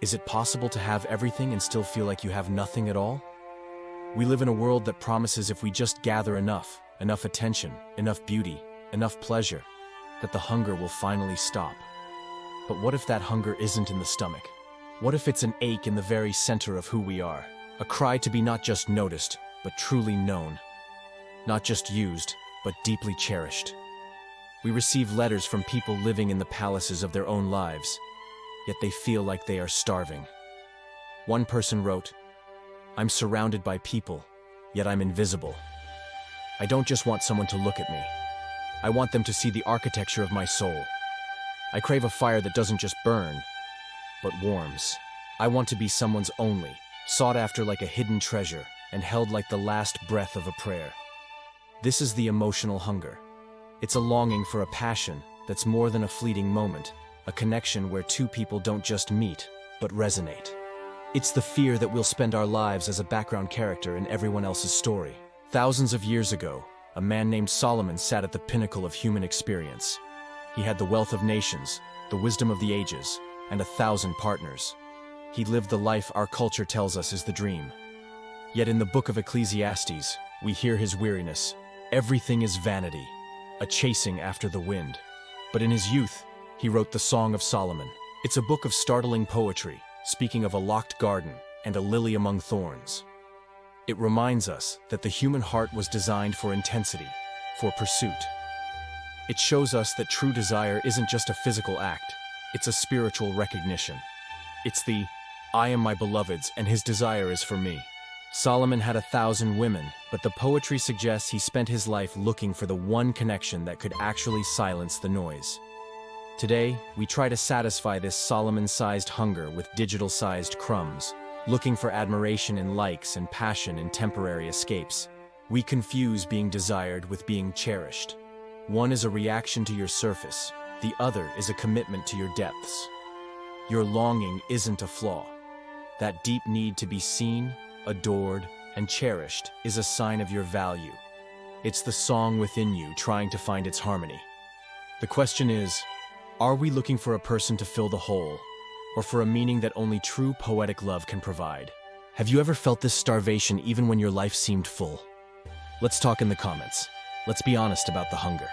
Is it possible to have everything and still feel like you have nothing at all? We live in a world that promises if we just gather enough attention, enough beauty, enough pleasure, that the hunger will finally stop. But what if that hunger isn't in the stomach? What if it's an ache in the very center of who we are? A cry to be not just noticed, but truly known. Not just used, but deeply cherished. We receive letters from people living in the palaces of their own lives, yet they feel like they are starving. One person wrote, "I'm surrounded by people, yet I'm invisible. I don't just want someone to look at me. I want them to see the architecture of my soul. I crave a fire that doesn't just burn, but warms. I want to be someone's only, sought after like a hidden treasure, and held like the last breath of a prayer." This is the emotional hunger. It's a longing for a passion that's more than a fleeting moment, a connection where two people don't just meet, but resonate. It's the fear that we'll spend our lives as a background character in everyone else's story. Thousands of years ago, a man named Solomon sat at the pinnacle of human experience. He had the wealth of nations, the wisdom of the ages, and 1,000 partners. He lived the life our culture tells us is the dream. Yet in the book of Ecclesiastes, we hear his weariness. Everything is vanity, a chasing after the wind. But in his youth, he wrote the Song of Solomon. It's a book of startling poetry, speaking of a locked garden and a lily among thorns. It reminds us that the human heart was designed for intensity, for pursuit. It shows us that true desire isn't just a physical act, it's a spiritual recognition. It's the, "I am my beloved's and his desire is for me." Solomon had 1,000 women, but the poetry suggests he spent his life looking for the one connection that could actually silence the noise. Today, we try to satisfy this Solomon-sized hunger with digital-sized crumbs, looking for admiration in likes and passion in temporary escapes. We confuse being desired with being cherished. One is a reaction to your surface, the other is a commitment to your depths. Your longing isn't a flaw. That deep need to be seen, adored, and cherished is a sign of your value. It's the song within you trying to find its harmony. The question is, are we looking for a person to fill the hole, or for a meaning that only true poetic love can provide? Have you ever felt this starvation even when your life seemed full? Let's talk in the comments. Let's be honest about the hunger.